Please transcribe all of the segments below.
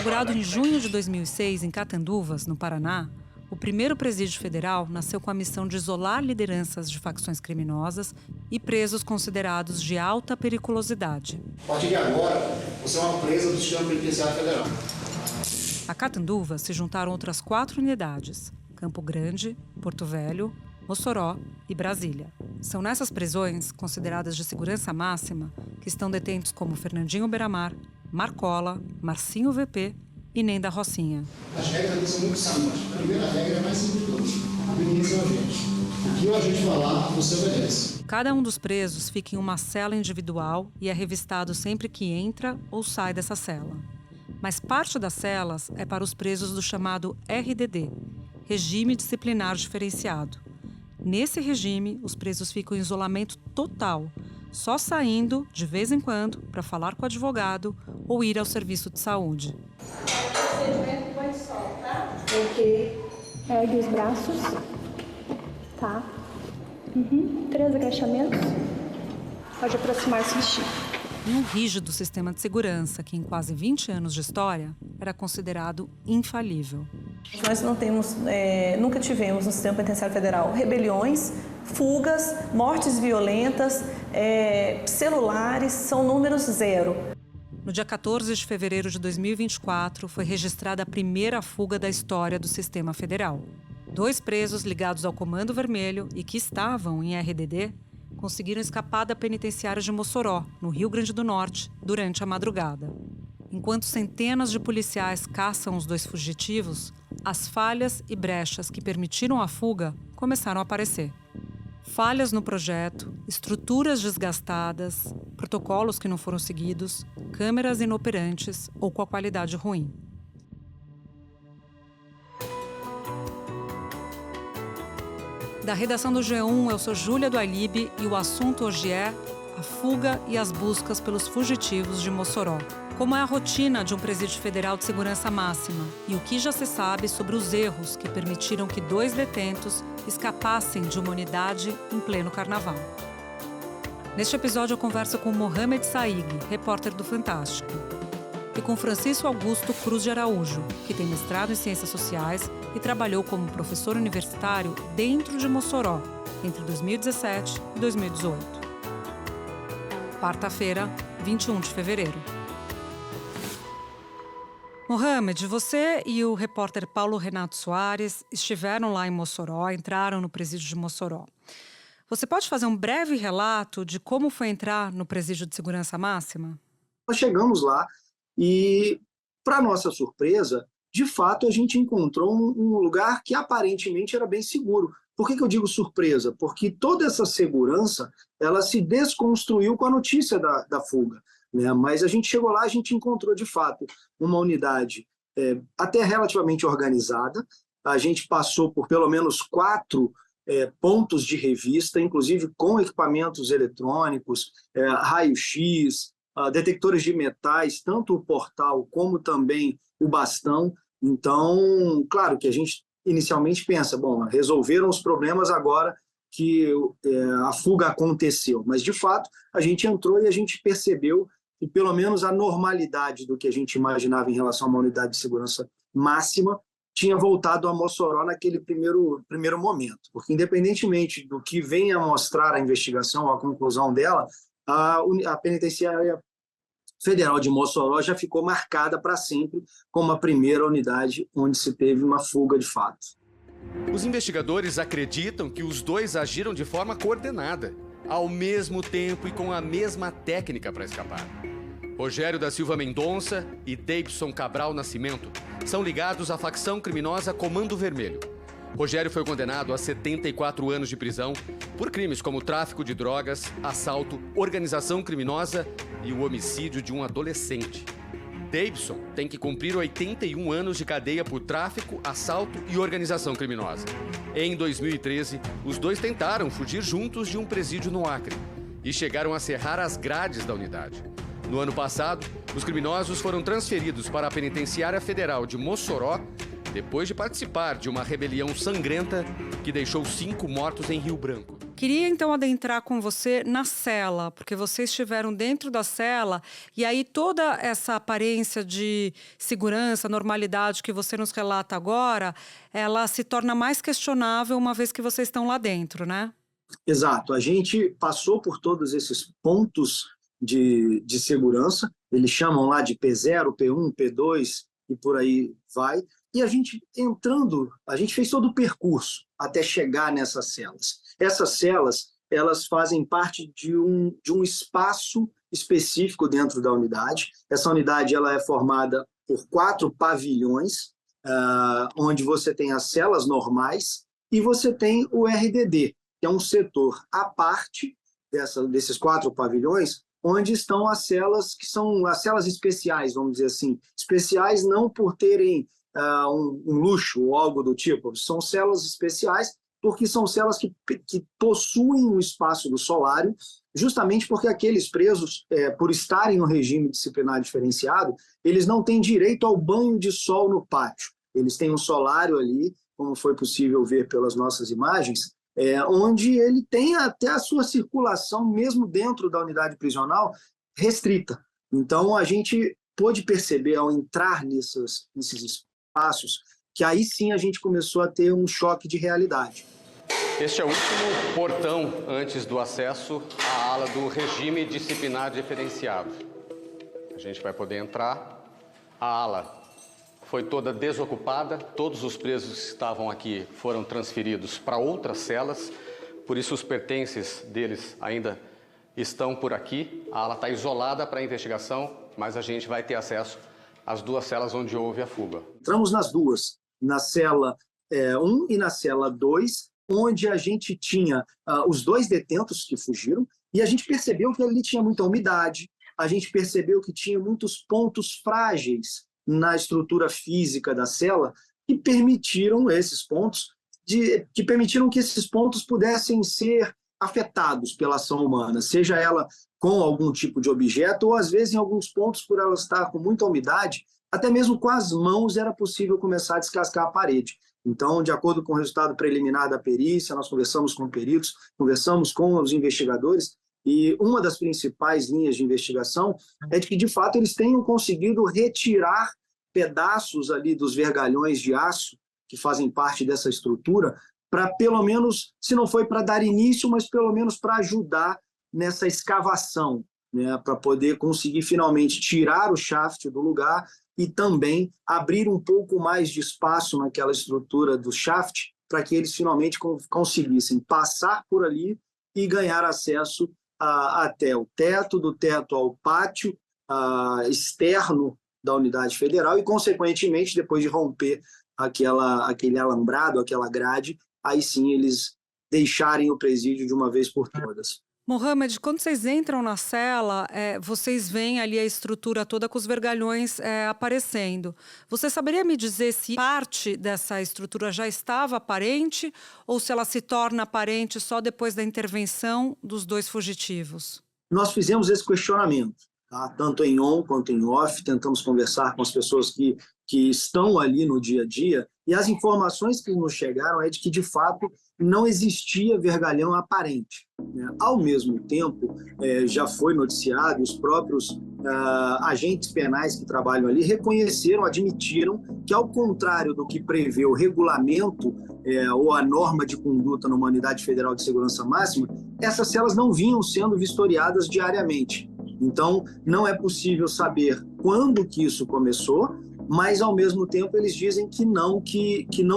Inaugurado em junho de 2006 em Catanduvas, no Paraná, o primeiro presídio federal nasceu com a missão de isolar lideranças de facções criminosas e presos considerados de alta periculosidade. A partir de agora, você é uma presa do sistema penitenciário federal. A Catanduvas se juntaram outras 4 unidades: Campo Grande, Porto Velho, Mossoró e Brasília. São nessas prisões, consideradas de segurança máxima, que estão detentos como Fernandinho Beiramar, Marcola, Marcinho VP e Nenda Rocinha. As regras ali são muito simples. A primeira regra é mais simples de todas. Obediência ao agente. O que o agente falar, você obedece. Cada um dos presos fica em uma cela individual e é revistado sempre que entra ou sai dessa cela. Mas parte das celas é para os presos do chamado RDD, Regime Disciplinar Diferenciado. Nesse regime, os presos ficam em isolamento total, só saindo, de vez em quando, para falar com o advogado ou ir ao serviço de saúde. Ok. Ergue os braços. Tá. 3 agachamentos. Pode aproximar e se vestir. Em um rígido sistema de segurança que, em quase 20 anos de história, era considerado infalível. Nós não temos, nunca tivemos no sistema penitenciário federal rebeliões, fugas, mortes violentas, celulares, são números 0. No dia 14 de fevereiro de 2024, foi registrada a primeira fuga da história do sistema federal. 2 presos ligados ao Comando Vermelho e que estavam em RDD conseguiram escapar da penitenciária de Mossoró, no Rio Grande do Norte, durante a madrugada. Enquanto centenas de policiais caçam os 2 fugitivos, as falhas e brechas que permitiram a fuga começaram a aparecer. Falhas no projeto, estruturas desgastadas, protocolos que não foram seguidos, câmeras inoperantes ou com a qualidade ruim. Da redação do G1, eu sou Júlia do Alibe e o assunto hoje é a fuga e as buscas pelos fugitivos de Mossoró. Como é a rotina de um presídio federal de segurança máxima e o que já se sabe sobre os erros que permitiram que 2 detentos escapassem de uma unidade em pleno carnaval. Neste episódio eu converso com Mohamed Saig, repórter do Fantástico, e com Francisco Augusto Cruz de Araújo, que tem mestrado em Ciências Sociais e trabalhou como professor universitário dentro de Mossoró, entre 2017 e 2018. Quarta-feira, 21 de fevereiro. Mohamed, você e o repórter Paulo Renato Soares estiveram lá em Mossoró, entraram no presídio de Mossoró. Você pode fazer um breve relato de como foi entrar no presídio de segurança máxima? Nós chegamos lá e, para nossa surpresa, de fato a gente encontrou um lugar que aparentemente era bem seguro. Por que eu digo surpresa? Porque toda essa segurança ela se desconstruiu com a notícia da fuga. Mas a gente chegou lá, a gente encontrou de fato uma unidade até relativamente organizada. A gente passou por pelo menos 4 pontos de revista, inclusive com equipamentos eletrônicos, raio-x, detectores de metais, tanto o portal como também o bastão. Então, claro que a gente inicialmente pensa, bom, resolveram os problemas agora que a fuga aconteceu. Mas, de fato, a gente entrou e a gente percebeu que pelo menos a normalidade do que a gente imaginava em relação a uma unidade de segurança máxima tinha voltado a Mossoró naquele primeiro momento. Porque, independentemente do que venha a mostrar a investigação, a conclusão dela, a penitenciária federal de Mossoró já ficou marcada para sempre como a primeira unidade onde se teve uma fuga de fato. Os investigadores acreditam que os 2 agiram de forma coordenada, ao mesmo tempo e com a mesma técnica para escapar. Rogério da Silva Mendonça e Deibson Cabral Nascimento são ligados à facção criminosa Comando Vermelho. Rogério foi condenado a 74 anos de prisão por crimes como tráfico de drogas, assalto, organização criminosa e o homicídio de um adolescente. Deibson tem que cumprir 81 anos de cadeia por tráfico, assalto e organização criminosa. Em 2013, os 2 tentaram fugir juntos de um presídio no Acre e chegaram a serrar as grades da unidade. No ano passado, os criminosos foram transferidos para a Penitenciária Federal de Mossoró depois de participar de uma rebelião sangrenta que deixou 5 mortos em Rio Branco. Queria então adentrar com você na cela, porque vocês estiveram dentro da cela e aí toda essa aparência de segurança, normalidade que você nos relata agora, ela se torna mais questionável uma vez que vocês estão lá dentro, né? Exato. A gente passou por todos esses pontos de segurança, eles chamam lá de P0, P1, P2 e por aí vai. E a gente a gente fez todo o percurso até chegar nessas celas. Essas celas, elas fazem parte de um espaço específico dentro da unidade. Essa unidade ela é formada por 4 pavilhões, onde você tem as celas normais e você tem o RDD, que é um setor à parte desses 4 pavilhões, onde estão as celas que são as celas especiais, vamos dizer assim. Especiais não por terem um luxo ou algo do tipo, são celas especiais porque são celas que possuem um espaço do solário, justamente porque aqueles presos, por estarem no regime disciplinar diferenciado, eles não têm direito ao banho de sol no pátio. Eles têm um solário ali, como foi possível ver pelas nossas imagens, onde ele tem até a sua circulação, mesmo dentro da unidade prisional, restrita. Então, a gente pôde perceber, ao entrar nesses espaços, que aí sim a gente começou a ter um choque de realidade. Este é o último portão antes do acesso à ala do regime disciplinar diferenciado. A gente vai poder entrar. A ala foi toda desocupada, todos os presos que estavam aqui foram transferidos para outras celas, por isso os pertences deles ainda estão por aqui. A ala está isolada para a investigação, mas a gente vai ter acesso às 2 celas onde houve a fuga. Entramos nas duas, na cela 1 e na cela 2, onde a gente tinha os 2 detentos que fugiram, e a gente percebeu que ali tinha muita umidade, a gente percebeu que tinha muitos pontos frágeis na estrutura física da cela que permitiram que esses pontos pudessem ser afetados pela ação humana, seja ela com algum tipo de objeto ou, às vezes, em alguns pontos, por ela estar com muita umidade, até mesmo com as mãos era possível começar a descascar a parede. Então, de acordo com o resultado preliminar da perícia, nós conversamos com peritos, conversamos com os investigadores, e uma das principais linhas de investigação é de que, de fato, eles tenham conseguido retirar pedaços ali dos vergalhões de aço que fazem parte dessa estrutura, para pelo menos, se não foi para dar início, mas pelo menos para ajudar nessa escavação, né, para poder conseguir finalmente tirar o shaft do lugar e também abrir um pouco mais de espaço naquela estrutura do shaft para que eles finalmente conseguissem passar por ali e ganhar acesso até o teto, do teto ao pátio externo da unidade federal e, consequentemente, depois de romper aquele alambrado, aquela grade, aí sim eles deixarem o presídio de uma vez por todas. Mohamed, quando vocês entram na cela, vocês veem ali a estrutura toda com os vergalhões aparecendo. Você saberia me dizer se parte dessa estrutura já estava aparente ou se ela se torna aparente só depois da intervenção dos 2 fugitivos? Nós fizemos esse questionamento, tá? Tanto em on quanto em off, tentamos conversar com as pessoas que estão ali no dia a dia, e as informações que nos chegaram é de que, de fato, não existia vergalhão aparente, né? Ao mesmo tempo, já foi noticiado, os próprios agentes penais que trabalham ali reconheceram, admitiram que, ao contrário do que prevê o regulamento ou a norma de conduta numa unidade federal de segurança máxima, essas celas não vinham sendo vistoriadas diariamente. Então, não é possível saber quando que isso começou, mas, ao mesmo tempo, eles dizem que não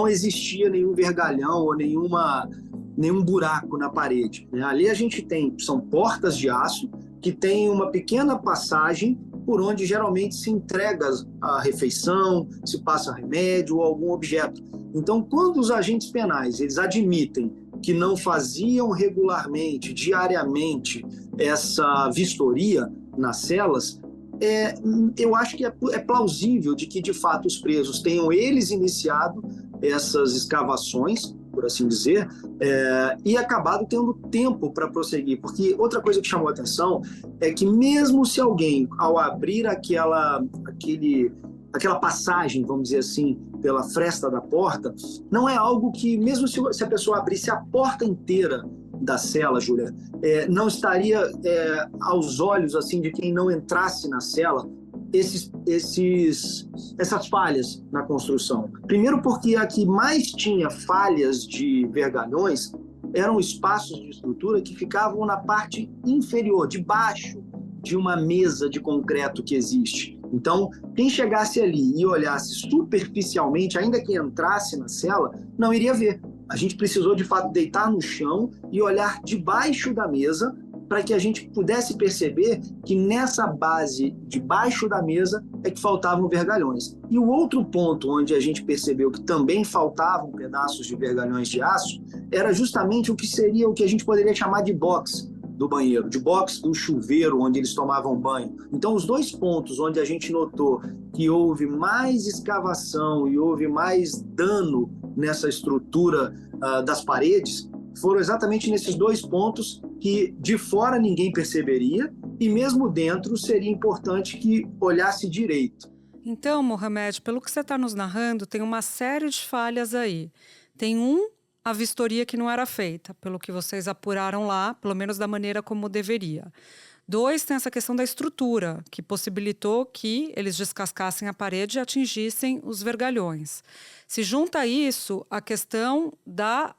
existia nenhum vergalhão ou nenhum buraco na parede, né? Ali a gente são portas de aço que tem uma pequena passagem por onde geralmente se entrega a refeição, se passa remédio ou algum objeto. Então, quando os agentes penais eles admitem que não faziam regularmente, diariamente, essa vistoria nas celas, eu acho que é plausível de que, de fato, os presos tenham eles iniciado essas escavações, por assim dizer, e acabado tendo tempo para prosseguir. Porque outra coisa que chamou a atenção é que, mesmo se alguém, ao abrir aquela passagem, vamos dizer assim, pela fresta da porta, não é algo que, mesmo se a pessoa abrisse a porta inteira da cela, Júlia, não estaria aos olhos assim de quem não entrasse na cela essas falhas na construção. Primeiro porque a que mais tinha falhas de vergalhões eram espaços de estrutura que ficavam na parte inferior, debaixo de uma mesa de concreto que existe. Então, quem chegasse ali e olhasse superficialmente, ainda que entrasse na cela, não iria ver. A gente precisou, de fato, deitar no chão e olhar debaixo da mesa para que a gente pudesse perceber que nessa base, debaixo da mesa, é que faltavam vergalhões. E o outro ponto onde a gente percebeu que também faltavam pedaços de vergalhões de aço era justamente o que seria o que a gente poderia chamar de box do banheiro, de box do chuveiro onde eles tomavam banho. Então, os dois pontos onde a gente notou que houve mais escavação e houve mais dano nessa estrutura das paredes foram exatamente nesses dois pontos que de fora ninguém perceberia e mesmo dentro seria importante que olhasse direito. Então, Mohamed, pelo que você está nos narrando, tem uma série de falhas aí. Tem a vistoria que não era feita, pelo que vocês apuraram lá, pelo menos da maneira como deveria. 2, tem essa questão da estrutura, que possibilitou que eles descascassem a parede e atingissem os vergalhões. Se junta a isso a questão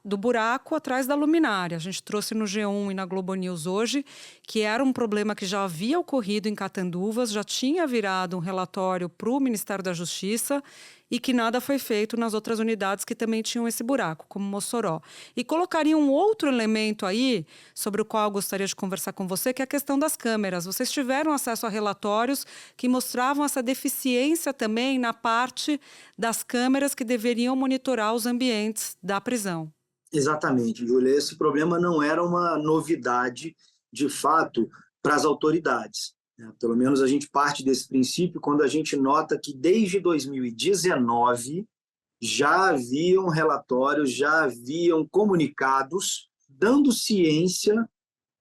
do buraco atrás da luminária. A gente trouxe no G1 e na Globo News hoje que era um problema que já havia ocorrido em Catanduvas, já tinha virado um relatório para o Ministério da Justiça e que nada foi feito nas outras unidades que também tinham esse buraco, como Mossoró. E colocaria um outro elemento aí, sobre o qual eu gostaria de conversar com você, que é a questão das câmeras. Vocês tiveram acesso a relatórios que mostravam essa deficiência também na parte das câmeras que deveriam monitorar os ambientes da prisão. Exatamente, Júlia. Esse problema não era uma novidade, de fato, para as autoridades. Pelo menos a gente parte desse princípio quando a gente nota que desde 2019 já haviam relatórios, já haviam comunicados dando ciência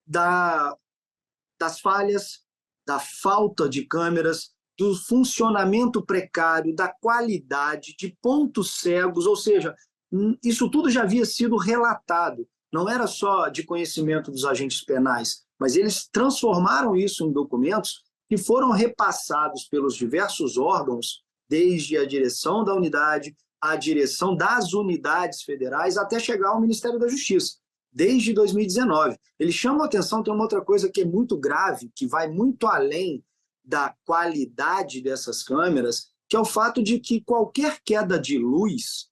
das falhas, da falta de câmeras, do funcionamento precário, da qualidade, de pontos cegos, ou seja, isso tudo já havia sido relatado. Não era só de conhecimento dos agentes penais, mas eles transformaram isso em documentos que foram repassados pelos diversos órgãos, desde a direção da unidade, a direção das unidades federais, até chegar ao Ministério da Justiça, desde 2019. Eles chamam a atenção, tem uma outra coisa que é muito grave, que vai muito além da qualidade dessas câmeras, que é o fato de que qualquer queda de luz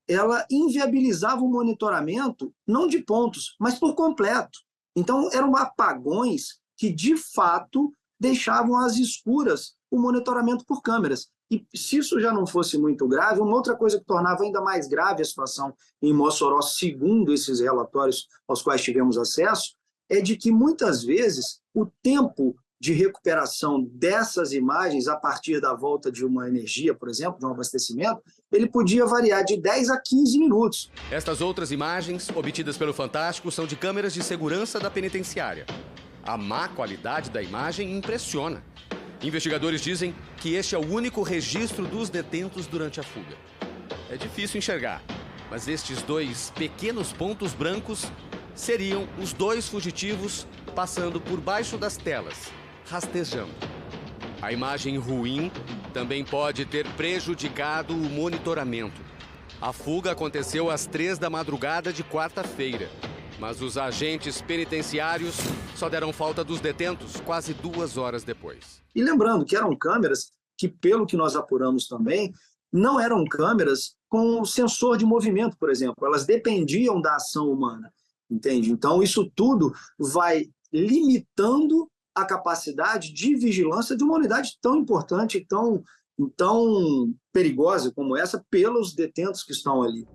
ela inviabilizava o monitoramento, não de pontos, mas por completo. Então, eram apagões que, de fato, deixavam às escuras o monitoramento por câmeras. E se isso já não fosse muito grave, uma outra coisa que tornava ainda mais grave a situação em Mossoró, segundo esses relatórios aos quais tivemos acesso, é de que, muitas vezes, o tempo de recuperação dessas imagens a partir da volta de uma energia, por exemplo, de um abastecimento, ele podia variar de 10 a 15 minutos. Estas outras imagens, obtidas pelo Fantástico, são de câmeras de segurança da penitenciária. A má qualidade da imagem impressiona. Investigadores dizem que este é o único registro dos detentos durante a fuga. É difícil enxergar, mas estes dois pequenos pontos brancos seriam os dois fugitivos passando por baixo das telas, rastejando. A imagem ruim também pode ter prejudicado o monitoramento. A fuga aconteceu às 3 da madrugada de quarta-feira, mas os agentes penitenciários só deram falta dos detentos quase 2 horas depois. E lembrando que eram câmeras que, pelo que nós apuramos também, não eram câmeras com sensor de movimento, por exemplo. Elas dependiam da ação humana, entende? Então, isso tudo vai limitando a capacidade de vigilância de uma unidade tão importante e tão perigosa como essa pelos detentos que estão ali.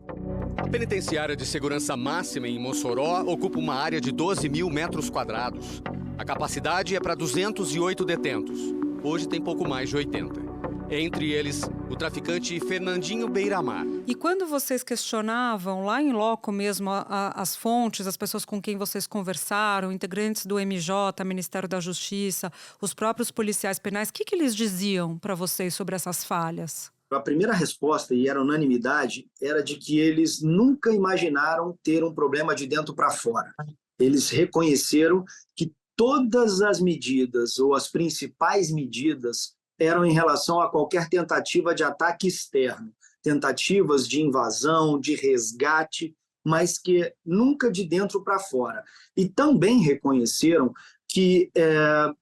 A penitenciária de segurança máxima em Mossoró ocupa uma área de 12 mil metros quadrados. A capacidade é para 208 detentos. Hoje tem pouco mais de 80. Entre eles, o traficante Fernandinho Beiramar. E quando vocês questionavam lá em loco mesmo as fontes, as pessoas com quem vocês conversaram, integrantes do MJ, Ministério da Justiça, os próprios policiais penais, o que eles diziam para vocês sobre essas falhas? A primeira resposta, e era unanimidade, era de que eles nunca imaginaram ter um problema de dentro para fora. Eles reconheceram que todas as medidas, ou as principais medidas, eram em relação a qualquer tentativa de ataque externo, tentativas de invasão, de resgate, mas que nunca de dentro para fora. E também reconheceram que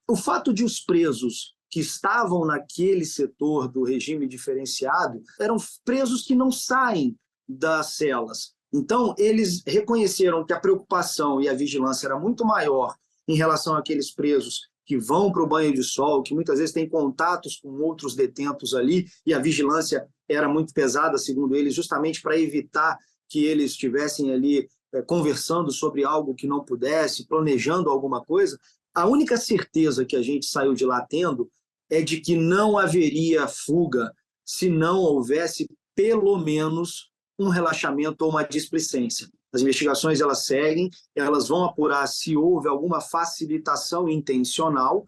o fato de os presos que estavam naquele setor do regime diferenciado eram presos que não saem das celas. Então, eles reconheceram que a preocupação e a vigilância era muito maior em relação àqueles presos que vão para o banho de sol, que muitas vezes têm contatos com outros detentos ali, e a vigilância era muito pesada, segundo eles, justamente para evitar que eles estivessem ali conversando sobre algo que não pudesse, planejando alguma coisa. A única certeza que a gente saiu de lá tendo é de que não haveria fuga se não houvesse, pelo menos, um relaxamento ou uma displicência. As investigações elas seguem, elas vão apurar se houve alguma facilitação intencional.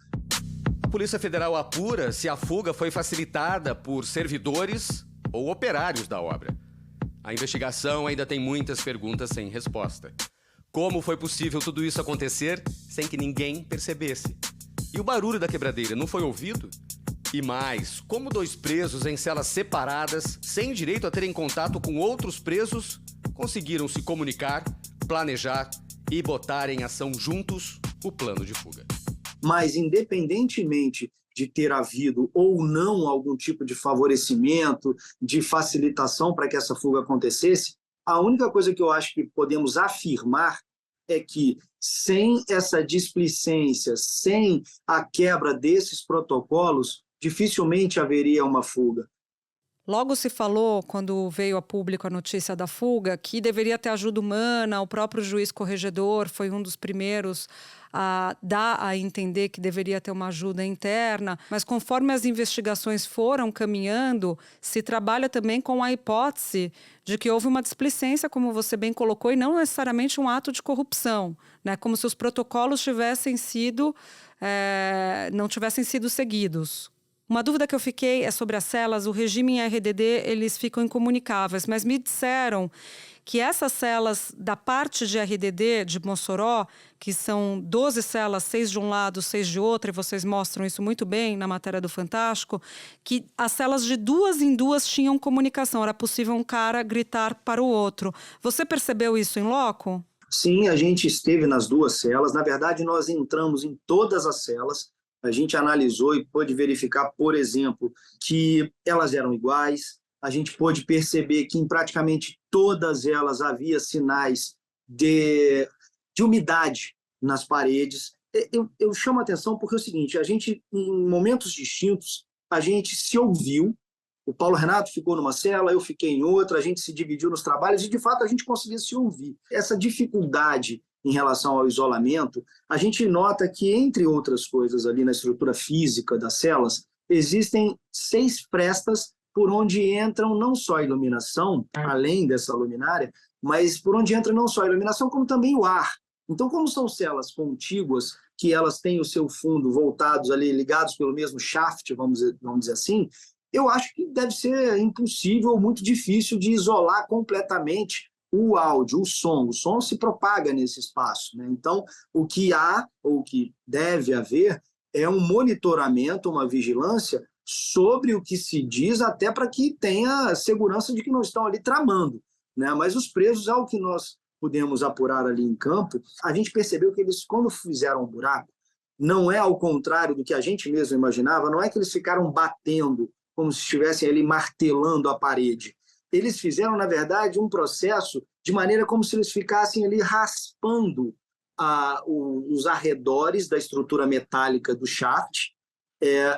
A Polícia Federal apura se a fuga foi facilitada por servidores ou operários da obra. A investigação ainda tem muitas perguntas sem resposta. Como foi possível tudo isso acontecer sem que ninguém percebesse? E o barulho da quebradeira não foi ouvido? E mais, como 2 presos em celas separadas, sem direito a terem contato com outros presos, conseguiram se comunicar, planejar e botar em ação juntos o plano de fuga? Mas, independentemente de ter havido ou não algum tipo de favorecimento, de facilitação para que essa fuga acontecesse, a única coisa que eu acho que podemos afirmar é que, sem essa displicência, sem a quebra desses protocolos, dificilmente haveria uma fuga. Logo se falou, quando veio a público a notícia da fuga, que deveria ter ajuda humana. O próprio juiz corregedor foi um dos primeiros a dar a entender que deveria ter uma ajuda interna. Mas conforme as investigações foram caminhando, se trabalha também com a hipótese de que houve uma displicência, como você bem colocou, e não necessariamente um ato de corrupção, né? Como se os protocolos não tivessem sido seguidos. Uma dúvida que eu fiquei é sobre as celas. O regime em RDD, eles ficam incomunicáveis, mas me disseram que essas celas da parte de RDD, de Mossoró, que são 12 celas, 6 de um lado, 6 de outro, e vocês mostram isso muito bem na matéria do Fantástico, que as celas de 2 em 2 tinham comunicação, era possível um cara gritar para o outro. Você percebeu isso em loco? Sim, a gente esteve nas 2 celas. Na verdade, nós entramos em todas as celas. A gente analisou e pôde verificar, por exemplo, que elas eram iguais. A gente pôde perceber que em praticamente todas elas havia sinais de umidade nas paredes. Eu chamo a atenção porque é o seguinte, a gente, em momentos distintos, a gente se ouviu. O Paulo Renato ficou numa cela, eu fiquei em outra, a gente se dividiu nos trabalhos e, de fato, a gente conseguia se ouvir. Essa dificuldade em relação ao isolamento, a gente nota que, entre outras coisas ali na estrutura física das celas, existem 6 frestas por onde entram não só a iluminação, além dessa luminária, mas por onde entra não só a iluminação, como também o ar. Então, como são celas contíguas, que elas têm o seu fundo voltados ali, ligados pelo mesmo shaft, vamos dizer assim, eu acho que deve ser impossível, muito difícil de isolar completamente o áudio, o som se propaga nesse espaço, né? Então, o que há, ou o que deve haver, é um monitoramento, uma vigilância sobre o que se diz, até para que tenha segurança de que não estão ali tramando, né? Mas os presos, ao que nós pudemos apurar ali em campo, a gente percebeu que eles, quando fizeram um buraco, não é ao contrário do que a gente mesmo imaginava, não é que eles ficaram batendo, como se estivessem ali martelando a parede. Eles fizeram, na verdade, um processo de maneira como se eles ficassem ali raspando os arredores da estrutura metálica do shaft,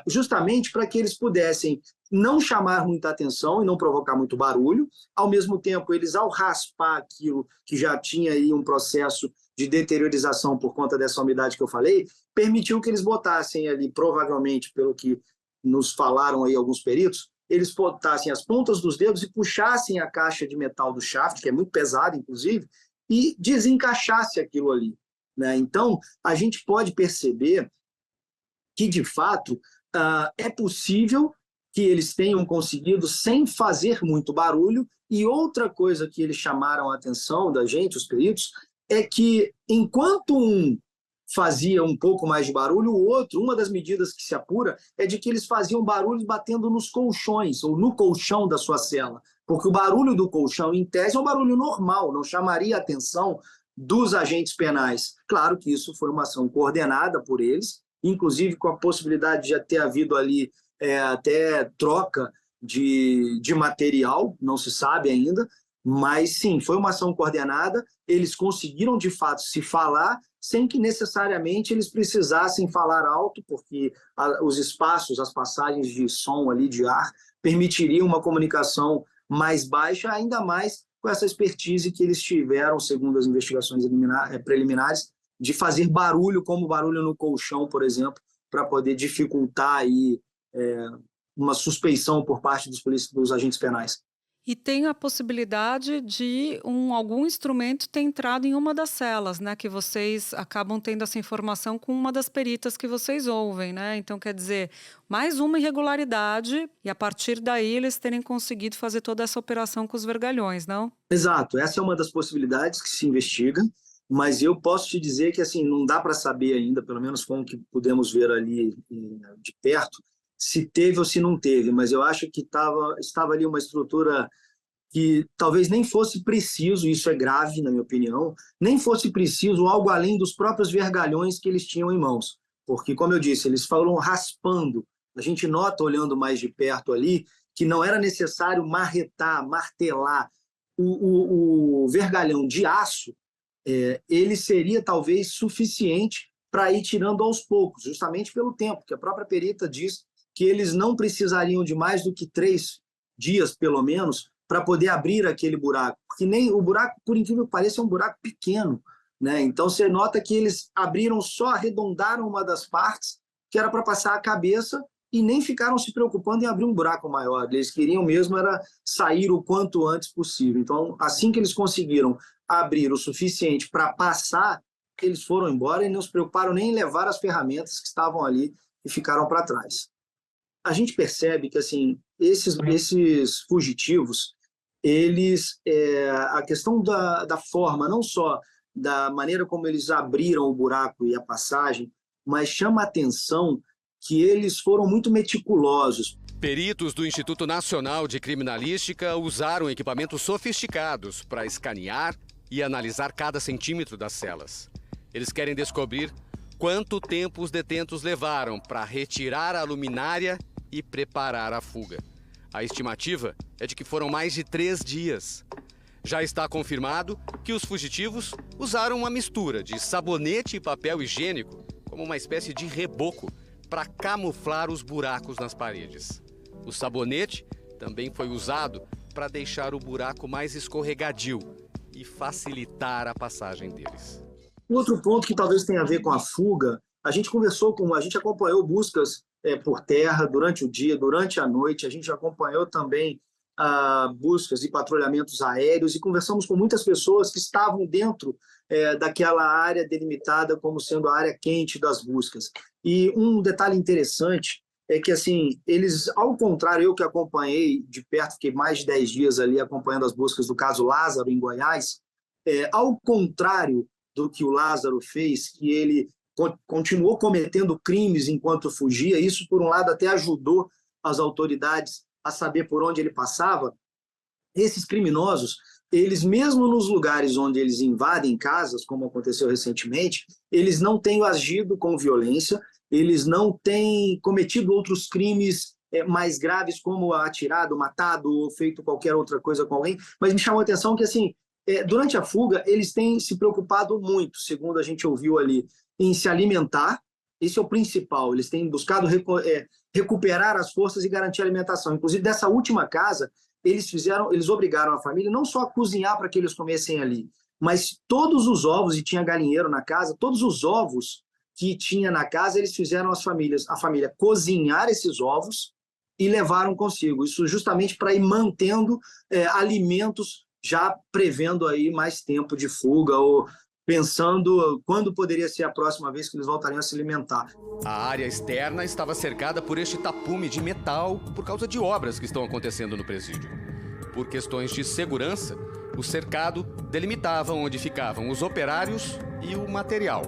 justamente para que eles pudessem não chamar muita atenção e não provocar muito barulho. Ao mesmo tempo, eles, ao raspar aquilo que já tinha aí um processo de deteriorização por conta dessa umidade que eu falei, permitiu que eles botassem ali, provavelmente, pelo que nos falaram aí alguns peritos, eles botassem as pontas dos dedos e puxassem a caixa de metal do shaft, que é muito pesada, inclusive, e desencaixasse aquilo ali, né? Então, a gente pode perceber que, de fato, é possível que eles tenham conseguido sem fazer muito barulho. E outra coisa que eles chamaram a atenção da gente, os peritos, é que enquanto um fazia um pouco mais de barulho, o outro, uma das medidas que se apura é de que eles faziam barulhos batendo nos colchões ou no colchão da sua cela, porque o barulho do colchão, em tese, é um barulho normal, não chamaria a atenção dos agentes penais. Claro que isso foi uma ação coordenada por eles, inclusive com a possibilidade de ter havido ali até troca de material, não se sabe ainda, mas sim, foi uma ação coordenada, eles conseguiram de fato se falar sem que necessariamente eles precisassem falar alto, porque os espaços, as passagens de som ali, de ar, permitiriam uma comunicação mais baixa, ainda mais com essa expertise que eles tiveram, segundo as investigações preliminares, de fazer barulho, como barulho no colchão, por exemplo, para poder dificultar aí, uma suspeição por parte dos agentes penais. E tem a possibilidade de algum instrumento ter entrado em uma das celas, né? Que vocês acabam tendo essa informação com uma das peritas que vocês ouvem, né? Então, quer dizer, mais uma irregularidade e a partir daí eles terem conseguido fazer toda essa operação com os vergalhões, não? Exato, essa é uma das possibilidades que se investiga, mas eu posso te dizer que assim, não dá para saber ainda, pelo menos com o que pudemos ver ali de perto, se teve ou se não teve, mas eu acho que estava ali uma estrutura que talvez nem fosse preciso, isso é grave na minha opinião, nem fosse preciso algo além dos próprios vergalhões que eles tinham em mãos, porque como eu disse, eles foram raspando, a gente nota olhando mais de perto ali, que não era necessário martelar o vergalhão de aço, ele seria talvez suficiente para ir tirando aos poucos, justamente pelo tempo, que a própria perita diz que eles não precisariam de mais do que 3 dias, pelo menos, para poder abrir aquele buraco. Porque nem o buraco, por incrível que pareça, é um buraco pequeno, né? Então, você nota que eles abriram só, arredondaram uma das partes, que era para passar a cabeça, e nem ficaram se preocupando em abrir um buraco maior. Eles queriam mesmo era sair o quanto antes possível. Então, assim que eles conseguiram abrir o suficiente para passar, eles foram embora e não se preocuparam nem em levar as ferramentas que estavam ali e ficaram para trás. A gente percebe que assim, esses fugitivos, eles, a questão da forma, não só da maneira como eles abriram o buraco e a passagem, mas chama a atenção que eles foram muito meticulosos. Peritos do Instituto Nacional de Criminalística usaram equipamentos sofisticados para escanear e analisar cada centímetro das celas. Eles querem descobrir quanto tempo os detentos levaram para retirar a luminária e preparar a fuga. A estimativa é de que foram mais de 3 dias. Já está confirmado que os fugitivos usaram uma mistura de sabonete e papel higiênico como uma espécie de reboco para camuflar os buracos nas paredes. O sabonete também foi usado para deixar o buraco mais escorregadio e facilitar a passagem deles. Outro ponto que talvez tenha a ver com a fuga, a gente acompanhou buscas por terra durante o dia, durante a noite, a gente acompanhou também buscas e patrulhamentos aéreos e conversamos com muitas pessoas que estavam dentro daquela área delimitada como sendo a área quente das buscas. E um detalhe interessante é que, assim, eles, ao contrário, eu que acompanhei de perto, fiquei mais de 10 dias ali acompanhando as buscas do caso Lázaro, em Goiás, ao contrário do que o Lázaro fez, que ele continuou cometendo crimes enquanto fugia, isso, por um lado, até ajudou as autoridades a saber por onde ele passava. Esses criminosos, eles mesmo nos lugares onde eles invadem casas, como aconteceu recentemente, eles não têm agido com violência, eles não têm cometido outros crimes mais graves, como atirado, matado ou feito qualquer outra coisa com alguém, mas me chamou a atenção que, assim, durante a fuga, eles têm se preocupado muito, segundo a gente ouviu ali, em se alimentar. Esse é o principal. Eles têm buscado recuperar as forças e garantir a alimentação. Inclusive, dessa última casa, eles obrigaram a família não só a cozinhar para que eles comessem ali, mas todos os ovos, e tinha galinheiro na casa, todos os ovos que tinha na casa, eles fizeram a família cozinhar esses ovos e levaram consigo. Isso justamente para ir mantendo alimentos, já prevendo aí mais tempo de fuga ou pensando quando poderia ser a próxima vez que eles voltariam a se alimentar. A área externa estava cercada por este tapume de metal por causa de obras que estão acontecendo no presídio. Por questões de segurança, o cercado delimitava onde ficavam os operários e o material.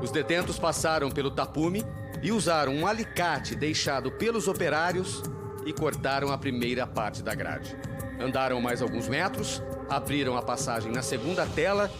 Os detentos passaram pelo tapume e usaram um alicate deixado pelos operários e cortaram a primeira parte da grade. Andaram mais alguns metros, abriram a passagem na segunda tela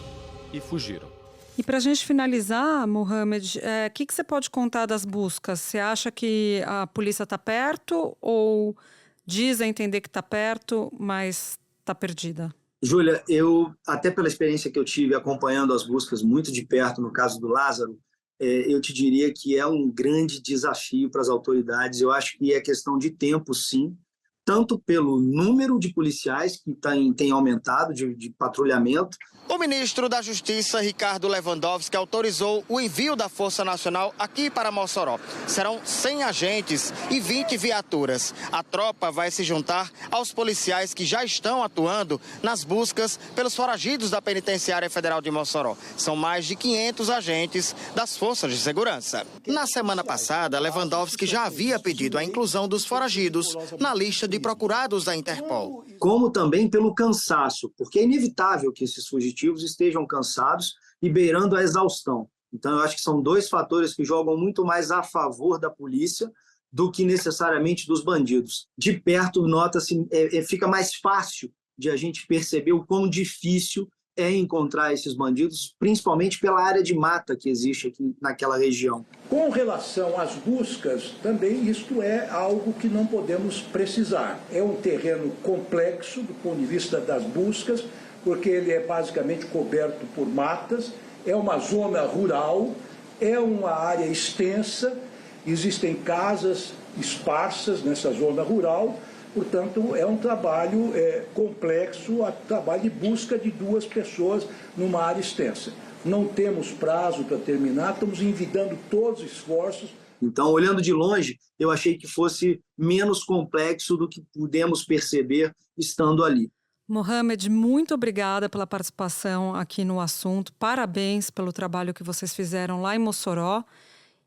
e fugiram. E para a gente finalizar, Mohamed, o que você pode contar das buscas? Você acha que a polícia está perto ou diz a entender que está perto, mas está perdida? Júlia, eu, até pela experiência que eu tive acompanhando as buscas muito de perto no caso do Lázaro, eu te diria que é um grande desafio para as autoridades. Eu acho que é questão de tempo, sim, tanto pelo número de policiais que tem aumentado, de patrulhamento. O ministro da Justiça, Ricardo Lewandowski, autorizou o envio da Força Nacional aqui para Mossoró. Serão 100 agentes e 20 viaturas. A tropa vai se juntar aos policiais que já estão atuando nas buscas pelos foragidos da Penitenciária Federal de Mossoró. São mais de 500 agentes das forças de segurança. Na semana passada, Lewandowski já havia pedido a inclusão dos foragidos na lista de procurados da Interpol. Como também pelo cansaço, porque é inevitável que esses fugitivos estejam cansados e beirando a exaustão. Então, eu acho que são dois fatores que jogam muito mais a favor da polícia do que necessariamente dos bandidos. De perto, nota-se, fica mais fácil de a gente perceber o quão difícil é encontrar esses bandidos, principalmente pela área de mata que existe aqui naquela região. Com relação às buscas, também isto é algo que não podemos precisar. É um terreno complexo do ponto de vista das buscas, porque ele é basicamente coberto por matas, é uma zona rural, é uma área extensa, existem casas esparsas nessa zona rural, portanto é um trabalho complexo, trabalho de busca de duas pessoas numa área extensa. Não temos prazo para terminar, estamos envidando todos os esforços. Então, olhando de longe, eu achei que fosse menos complexo do que pudemos perceber estando ali. Mohamed, muito obrigada pela participação aqui no assunto. Parabéns pelo trabalho que vocês fizeram lá em Mossoró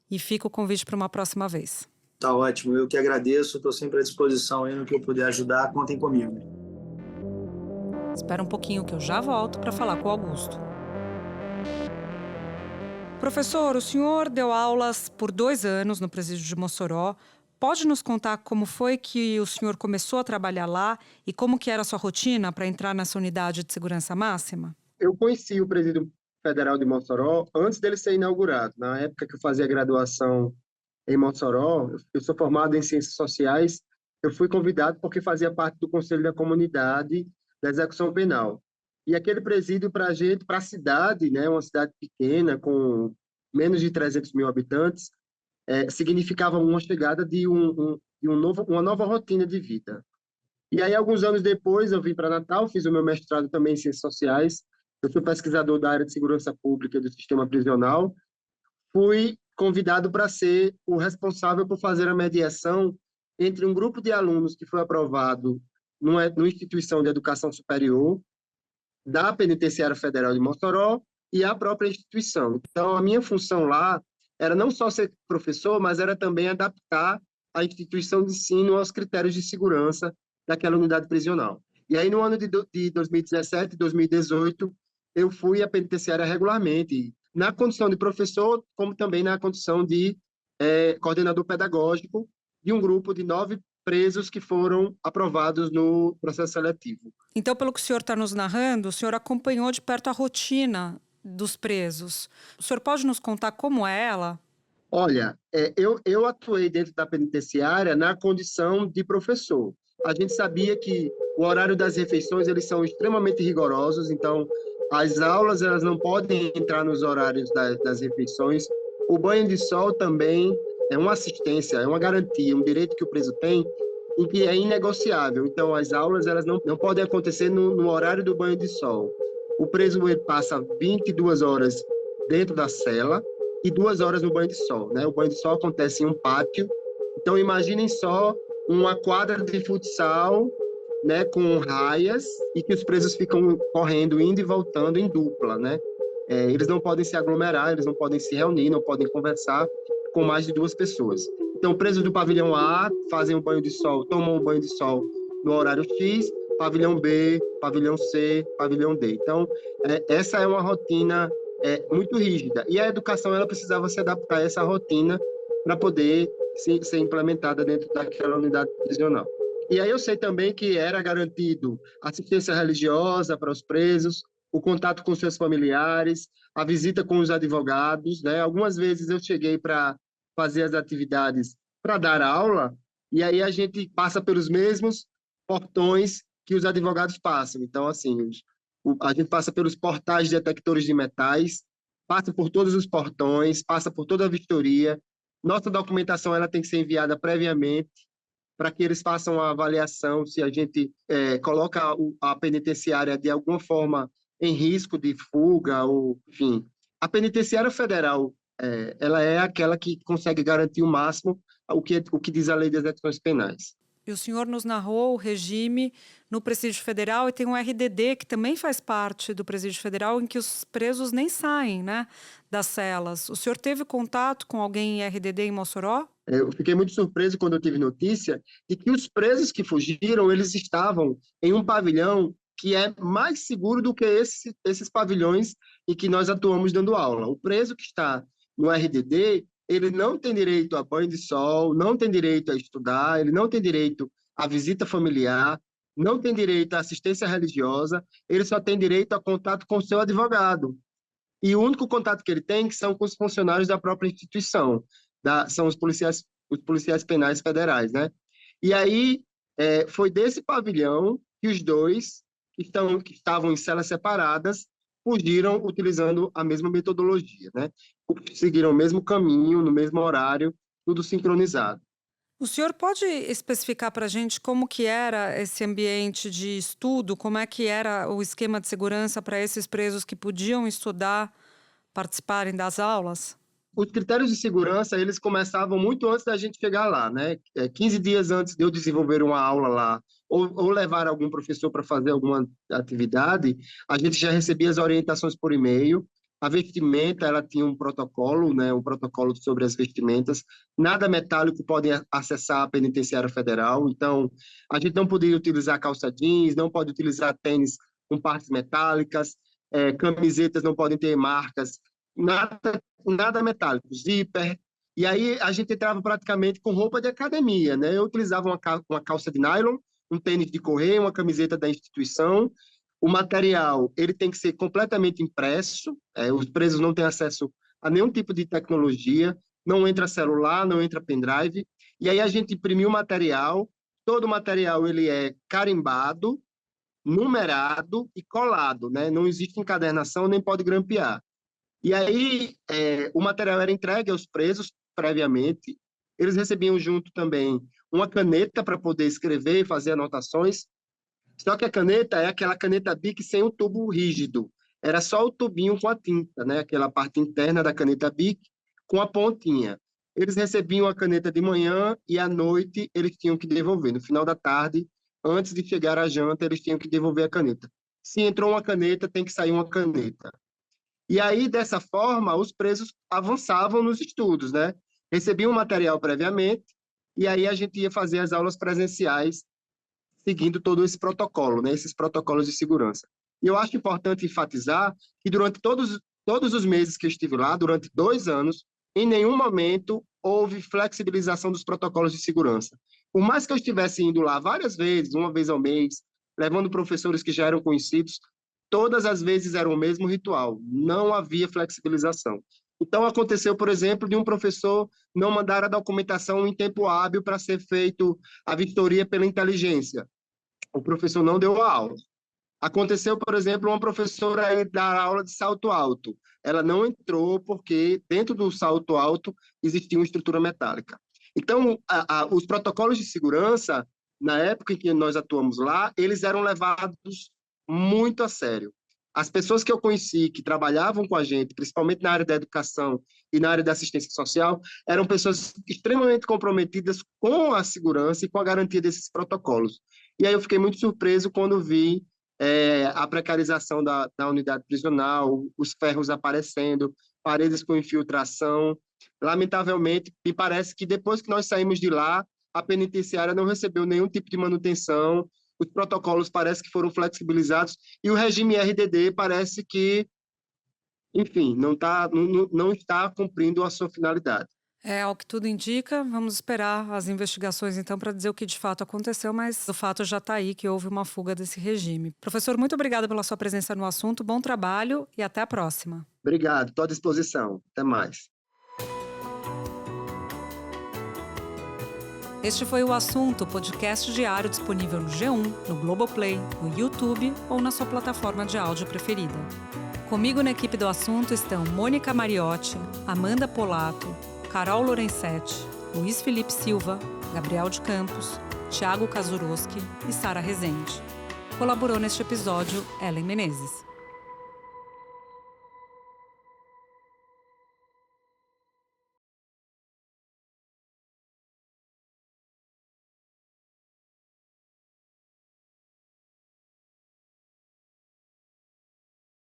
e fica o convite para uma próxima vez. Tá ótimo, eu que agradeço, estou sempre à disposição aí no que eu puder ajudar, contem comigo. Espera um pouquinho que eu já volto para falar com o Augusto. Professor, o senhor deu aulas por 2 anos no presídio de Mossoró. Pode nos contar como foi que o senhor começou a trabalhar lá e como que era a sua rotina para entrar nessa unidade de segurança máxima? Eu conheci o Presídio Federal de Mossoró antes dele ser inaugurado. Na época que eu fazia graduação em Mossoró, eu sou formado em Ciências Sociais, eu fui convidado porque fazia parte do Conselho da Comunidade da Execução Penal. E aquele presídio para a gente, para a cidade, né, uma cidade pequena, com menos de 300 mil habitantes, significava uma chegada de uma nova rotina de vida. E aí, alguns anos depois, eu vim para Natal, fiz o meu mestrado também em Ciências Sociais, eu sou pesquisador da área de segurança pública do sistema prisional, fui convidado para ser o responsável por fazer a mediação entre um grupo de alunos que foi aprovado numa instituição de educação superior da Penitenciária Federal de Mossoró e a própria instituição. Então, a minha função lá era não só ser professor, mas era também adaptar a instituição de ensino aos critérios de segurança daquela unidade prisional. E aí, no ano de 2017 e 2018, eu fui à penitenciária regularmente, na condição de professor, como também na condição de coordenador pedagógico de um grupo de 9 presos que foram aprovados no processo seletivo. Então, pelo que o senhor está nos narrando, o senhor acompanhou de perto a rotina dos presos. O senhor pode nos contar como é ela? Olha, eu atuei dentro da penitenciária na condição de professor. A gente sabia que o horário das refeições, eles são extremamente rigorosos, então as aulas elas não podem entrar nos horários das refeições. O banho de sol também é uma assistência, é uma garantia, um direito que o preso tem e que é inegociável. Então, as aulas elas não podem acontecer no horário do banho de sol. O preso ele passa 22 horas dentro da cela e 2 horas no banho de sol, né? O banho de sol acontece em um pátio. Então, imaginem só uma quadra de futsal, né, com raias e que os presos ficam correndo, indo e voltando em dupla, né? eles não podem se aglomerar, eles não podem se reunir, não podem conversar com mais de 2 pessoas. Então, presos do pavilhão A fazem um banho de sol, tomam um banho de sol no horário X, pavilhão B, pavilhão C, pavilhão D. Então, essa é uma rotina muito rígida. E a educação ela precisava se adaptar a essa rotina para poder ser implementada dentro daquela unidade prisional. E aí eu sei também que era garantido assistência religiosa para os presos, o contato com seus familiares, a visita com os advogados, né? Algumas vezes eu cheguei para fazer as atividades para dar aula, e aí a gente passa pelos mesmos portões que os advogados passam. Então, assim, a gente passa pelos portais detectores de metais, passa por todos os portões, passa por toda a vistoria. Nossa documentação ela tem que ser enviada previamente para que eles façam a avaliação se a gente coloca a penitenciária de alguma forma em risco de fuga, ou, enfim. A penitenciária federal, ela é aquela que consegue garantir o máximo o que diz a lei das execuções penais. E o senhor nos narrou o regime no Presídio Federal e tem um RDD que também faz parte do Presídio Federal em que os presos nem saem, né, das celas. O senhor teve contato com alguém em RDD em Mossoró? Eu fiquei muito surpreso quando eu tive notícia de que os presos que fugiram, eles estavam em um pavilhão que é mais seguro do que esses pavilhões em que nós atuamos dando aula. O preso que está no RDD, ele não tem direito a banho de sol, não tem direito a estudar, ele não tem direito à visita familiar, não tem direito à assistência religiosa, ele só tem direito a contato com o seu advogado. E o único contato que ele tem são com os funcionários da própria instituição, são os policiais penais federais, né? E aí foi desse pavilhão que os dois que estavam em celas separadas fugiram utilizando a mesma metodologia, né? Seguiram o mesmo caminho, no mesmo horário, tudo sincronizado. O senhor pode especificar para a gente como que era esse ambiente de estudo, como é que era o esquema de segurança para esses presos que podiam estudar, participarem das aulas? Os critérios de segurança, eles começavam muito antes da gente chegar lá, né? 15 dias antes de eu desenvolver uma aula lá, ou levar algum professor para fazer alguma atividade, a gente já recebia as orientações por e-mail. A vestimenta, ela tinha um protocolo, né? Um protocolo sobre as vestimentas. Nada metálico pode acessar a penitenciária federal, então a gente não podia utilizar calça jeans, não pode utilizar tênis com partes metálicas, camisetas não podem ter marcas, nada metálico, zíper. E aí a gente entrava praticamente com roupa de academia, né? Eu utilizava uma calça de nylon, um tênis de correr, uma camiseta da instituição. O material ele tem que ser completamente impresso, os presos não têm acesso a nenhum tipo de tecnologia, não entra celular, não entra pendrive. E aí a gente imprimiu o material, todo o material ele é carimbado, numerado e colado, né? Não existe encadernação, nem pode grampear. E aí, o material era entregue aos presos previamente, eles recebiam junto também uma caneta para poder escrever e fazer anotações, só que a caneta é aquela caneta Bic sem o tubo rígido, era só o tubinho com a tinta, né? Aquela parte interna da caneta Bic com a pontinha. Eles recebiam a caneta de manhã e à noite eles tinham que devolver. No final da tarde, antes de chegar à janta, eles tinham que devolver a caneta. Se entrou uma caneta, tem que sair uma caneta. E aí, dessa forma, os presos avançavam nos estudos, né? Recebiam o material previamente, e aí a gente ia fazer as aulas presenciais, seguindo todo esse protocolo, né? Esses protocolos de segurança. E eu acho importante enfatizar que durante todos os meses que eu estive lá, durante 2 anos, em nenhum momento houve flexibilização dos protocolos de segurança. Por mais que eu estivesse indo lá várias vezes, uma vez ao mês, levando professores que já eram conhecidos, todas as vezes era o mesmo ritual, não havia flexibilização. Então, aconteceu, por exemplo, de um professor não mandar a documentação em tempo hábil para ser feito a vistoria pela inteligência. O professor não deu a aula. Aconteceu, por exemplo, uma professora ir dar aula de salto alto. Ela não entrou porque dentro do salto alto existia uma estrutura metálica. Então, os protocolos de segurança, na época em que nós atuamos lá, eles eram levados muito a sério. As pessoas que eu conheci, que trabalhavam com a gente, principalmente na área da educação e na área da assistência social, eram pessoas extremamente comprometidas com a segurança e com a garantia desses protocolos. E aí eu fiquei muito surpreso quando vi a precarização da unidade prisional, os ferros aparecendo, paredes com infiltração. Lamentavelmente, me parece que depois que nós saímos de lá, a penitenciária não recebeu nenhum tipo de manutenção, os protocolos parece que foram flexibilizados e o regime RDD parece que, enfim, não está cumprindo a sua finalidade. Ao que tudo indica, vamos esperar as investigações então para dizer o que de fato aconteceu, mas o fato já está aí que houve uma fuga desse regime. Professor, muito obrigada pela sua presença no assunto, bom trabalho e até a próxima. Obrigado, estou à disposição. Até mais. Este foi o Assunto, podcast diário disponível no G1, no Globoplay, no YouTube ou na sua plataforma de áudio preferida. Comigo na equipe do Assunto estão Mônica Mariotti, Amanda Polato, Carol Lorenzetti, Luiz Felipe Silva, Gabriel de Campos, Thiago Kazuroski e Sara Rezende. Colaborou neste episódio Ellen Menezes.